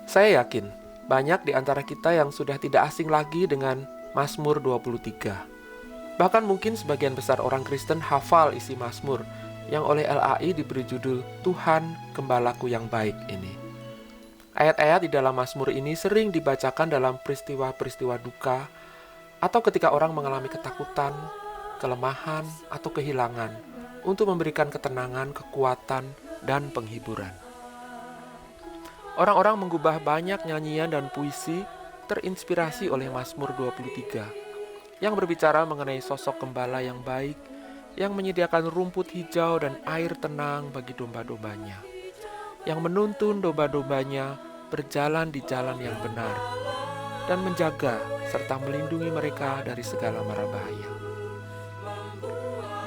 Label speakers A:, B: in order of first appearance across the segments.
A: Saya yakin banyak di antara kita yang sudah tidak asing lagi dengan Mazmur 23. Bahkan mungkin sebagian besar orang Kristen hafal isi Mazmur yang oleh LAI diberi judul Tuhan Gembalaku yang Baik ini. Ayat-ayat di dalam Mazmur ini sering dibacakan dalam peristiwa-peristiwa duka atau ketika orang mengalami ketakutan, kelemahan, atau kehilangan untuk memberikan ketenangan, kekuatan, dan penghiburan. Orang-orang mengubah banyak nyanyian dan puisi terinspirasi oleh Mazmur 23 yang berbicara mengenai sosok gembala yang baik yang menyediakan rumput hijau dan air tenang bagi domba-dombanya, yang menuntun domba-dombanya berjalan di jalan yang benar dan menjaga serta melindungi mereka dari segala mara bahaya.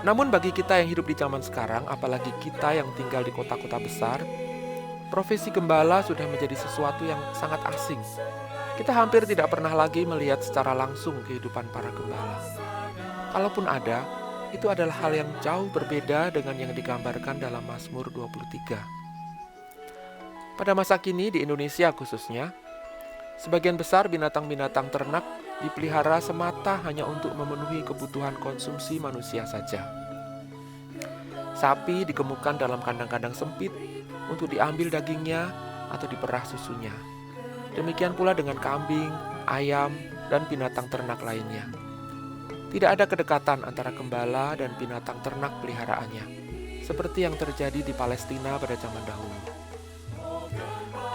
A: Namun bagi kita yang hidup di zaman sekarang, apalagi kita yang tinggal di kota-kota besar, profesi gembala sudah menjadi sesuatu yang sangat asing. Kita hampir tidak pernah lagi melihat secara langsung kehidupan para gembala. Kalaupun ada, itu adalah hal yang jauh berbeda dengan yang digambarkan dalam Mazmur 23. Pada masa kini di Indonesia khususnya, sebagian besar binatang-binatang ternak dipelihara semata hanya untuk memenuhi kebutuhan konsumsi manusia saja. Sapi dikemukkan dalam kandang-kandang sempit untuk diambil dagingnya atau diperah susunya. Demikian pula dengan kambing, ayam, dan binatang ternak lainnya. Tidak ada kedekatan antara gembala dan binatang ternak peliharaannya, seperti yang terjadi di Palestina pada zaman dahulu.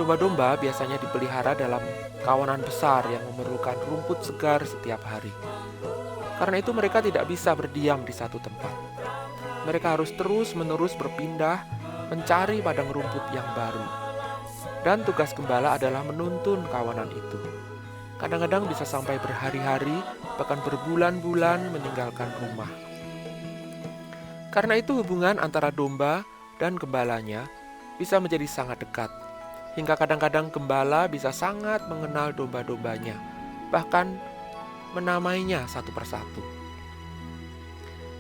A: Domba-domba biasanya dipelihara dalam kawanan besar yang memerlukan rumput segar setiap hari. Karena itu mereka tidak bisa berdiam di satu tempat. Mereka harus terus-menerus berpindah mencari padang rumput yang baru. Dan tugas gembala adalah menuntun kawanan itu. Kadang-kadang bisa sampai berhari-hari, bahkan berbulan-bulan meninggalkan rumah. Karena itu hubungan antara domba dan gembalanya bisa menjadi sangat dekat. Hingga kadang-kadang gembala bisa sangat mengenal domba-dombanya, bahkan menamainya satu persatu.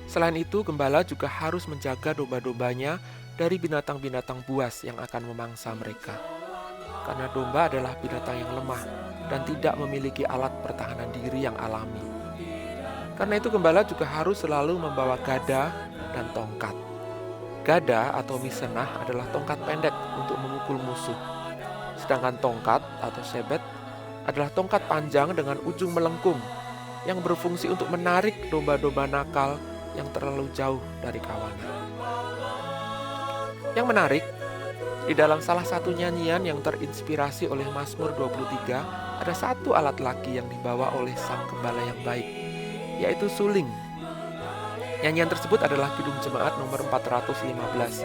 A: Selain itu, gembala juga harus menjaga domba-dombanya dari binatang-binatang buas yang akan memangsa mereka. Karena domba adalah binatang yang lemah dan tidak memiliki alat pertahanan diri yang alami. Karena itu gembala juga harus selalu membawa gada dan tongkat. Gada atau misenah adalah tongkat pendek untuk memukul musuh. Sedangkan tongkat atau sebet adalah tongkat panjang dengan ujung melengkung yang berfungsi untuk menarik domba-domba nakal yang terlalu jauh dari kawanan. Yang menarik, di dalam salah satu nyanyian yang terinspirasi oleh Mazmur 23, ada satu alat laki yang dibawa oleh sang gembala yang baik, yaitu suling. Nyanyian tersebut adalah Kidung Jemaat nomor 415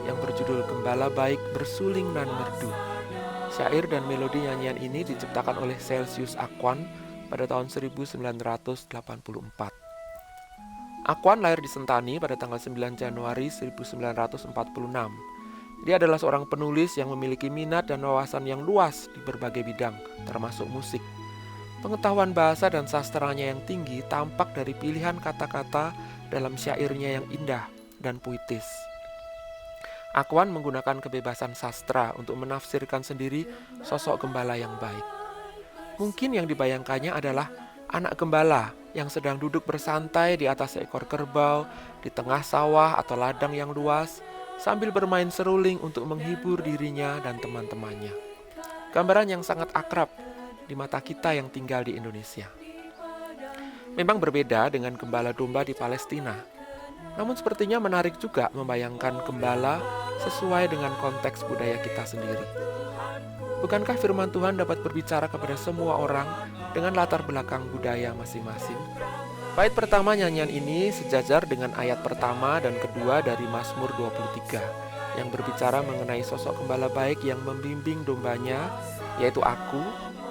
A: yang berjudul Gembala Baik Bersuling Nan Merdu. Syair dan melodi nyanyian ini diciptakan oleh Celsius Aquan pada tahun 1984. Aquan lahir di Sentani pada tanggal 9 Januari 1946. Dia adalah seorang penulis yang memiliki minat dan wawasan yang luas di berbagai bidang, termasuk musik. Pengetahuan bahasa dan sastranya yang tinggi tampak dari pilihan kata-kata dalam syairnya yang indah dan puitis. Aquan menggunakan kebebasan sastra untuk menafsirkan sendiri sosok gembala yang baik. Mungkin yang dibayangkannya adalah anak gembala yang sedang duduk bersantai di atas seekor kerbau di tengah sawah atau ladang yang luas, sambil bermain seruling untuk menghibur dirinya dan teman-temannya. Gambaran yang sangat akrab di mata kita yang tinggal di Indonesia. Memang berbeda dengan gembala domba di Palestina. Namun sepertinya menarik juga membayangkan gembala sesuai dengan konteks budaya kita sendiri. Bukankah firman Tuhan dapat berbicara kepada semua orang dengan latar belakang budaya masing-masing? Bait pertama nyanyian ini sejajar dengan ayat pertama dan kedua dari Mazmur 23 yang berbicara mengenai sosok gembala baik yang membimbing dombanya, yaitu aku,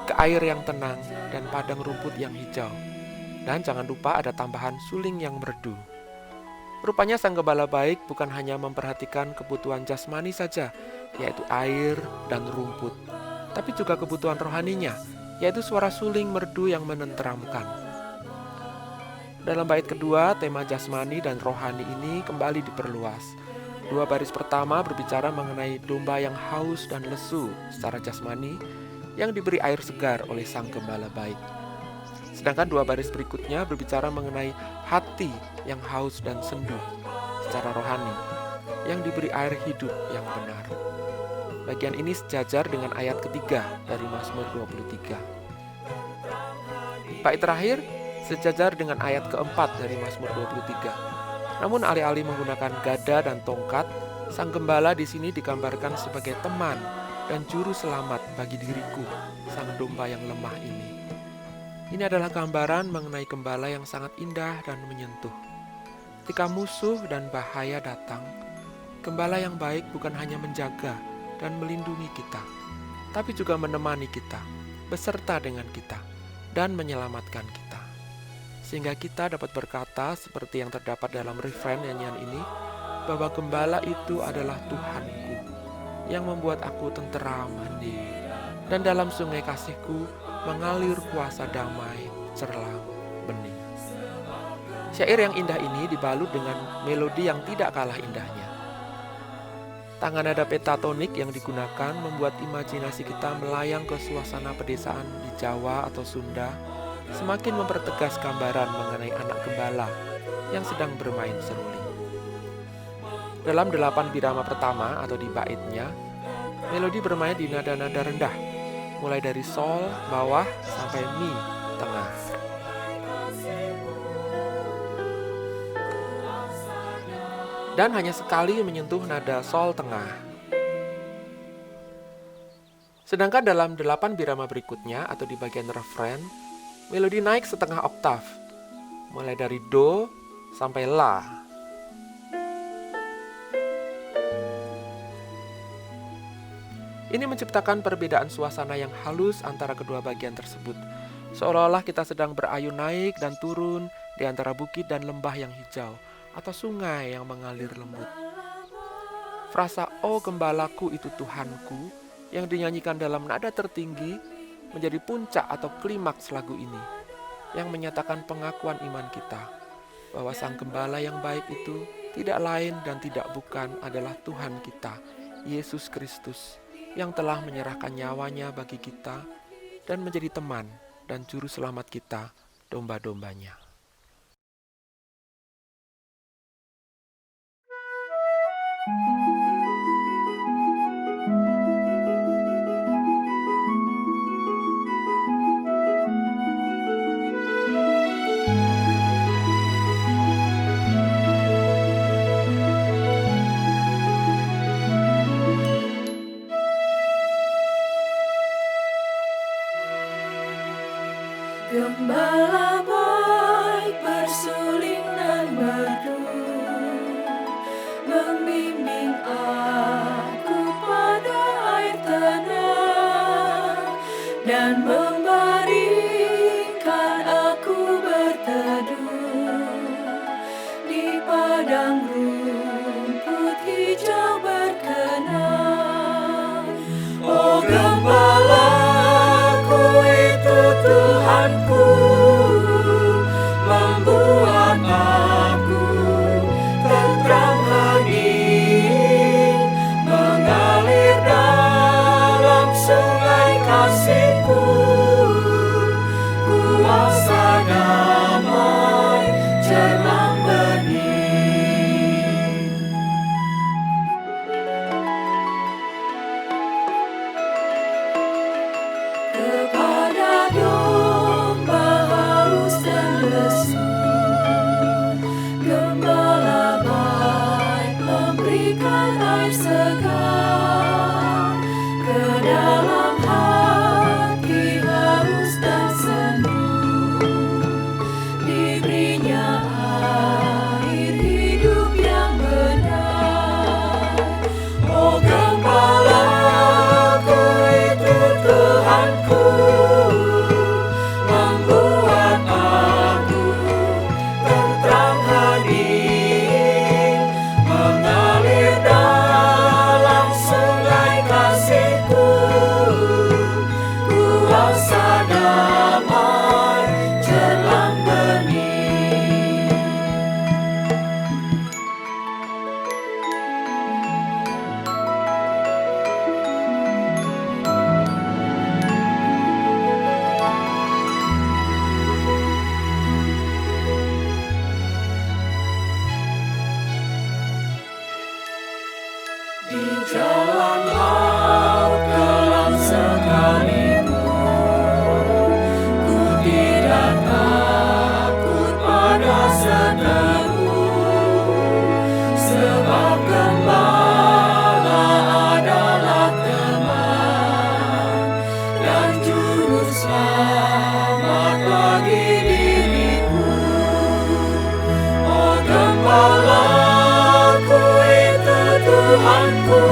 A: ke air yang tenang dan padang rumput yang hijau. Dan jangan lupa ada tambahan suling yang merdu. Rupanya sang gembala baik bukan hanya memperhatikan kebutuhan jasmani saja, yaitu air dan rumput, tapi juga kebutuhan rohaninya, yaitu suara suling merdu yang menenteramkan. Dalam bait kedua, tema jasmani dan rohani ini kembali diperluas. Dua baris pertama berbicara mengenai domba yang haus dan lesu secara jasmani yang diberi air segar oleh Sang Gembala baik. Sedangkan dua baris berikutnya berbicara mengenai hati yang haus dan sendu secara rohani yang diberi air hidup yang benar. Bagian ini sejajar dengan ayat ketiga dari Mazmur 23. Bait terakhir sejajar dengan ayat keempat dari Mazmur 23. Namun alih-alih menggunakan gada dan tongkat, Sang Gembala di sini digambarkan sebagai teman dan juru selamat bagi diriku, sang domba yang lemah ini. Ini adalah gambaran mengenai gembala yang sangat indah dan menyentuh. Ketika musuh dan bahaya datang, gembala yang baik bukan hanya menjaga dan melindungi kita, tapi juga menemani kita, beserta dengan kita, dan menyelamatkan kita. Sehingga kita dapat berkata seperti yang terdapat dalam refren nyanyian ini, bahwa gembala itu adalah Tuhanku, yang membuat aku tenteram hening, dan dalam sungai kasihku mengalir kuasa damai cerlang bening. Syair yang indah ini dibalut dengan melodi yang tidak kalah indahnya. Tangan nada pentatonik yang digunakan membuat imajinasi kita melayang ke suasana pedesaan di Jawa atau Sunda, semakin mempertegas gambaran mengenai anak gembala yang sedang bermain seruling. Dalam 8 birama pertama atau di baitnya, melodi bermain di nada-nada rendah, mulai dari sol bawah sampai mi tengah. Dan hanya sekali menyentuh nada sol tengah. Sedangkan dalam 8 birama berikutnya atau di bagian refren, melodi naik setengah oktav, mulai dari do sampai la. Ini menciptakan perbedaan suasana yang halus antara kedua bagian tersebut, seolah-olah kita sedang berayun naik dan turun di antara bukit dan lembah yang hijau, atau sungai yang mengalir lembut. Frasa "Oh gembalaku itu Tuhanku" yang dinyanyikan dalam nada tertinggi menjadi puncak atau klimaks lagu ini, yang menyatakan pengakuan iman kita bahwa Sang Gembala yang baik itu tidak lain dan tidak bukan adalah Tuhan kita, Yesus Kristus, yang telah menyerahkan nyawanya bagi kita dan menjadi teman dan juru selamat kita, domba-dombanya.
B: Gembala baik bersuling dan berdu, membimbing aku pada air tenang, dan membaringkan aku berteduh di padang rumput hijau berkenan. Oh gembalaku itu Tuhanku, membuat aku tentram hening, mengalir dalam sungai kasih-Ku, kuasa damai cerlang bening. Kepada domba haus dan lesu, gembala baik memberikan air segar. Ke dalam hati haus dan sendu, diberinya air hidup yang benar. Oh gembalaku itu Tuhanku, membuat aku tentram hening, mengalir dalam Di jalan maut gelap sekalipun, ku tidak takut pada seteru, sebab Gembala adalah teman dan juru selamat bagi diriku. Oh Gembalaku itu Tuhanku,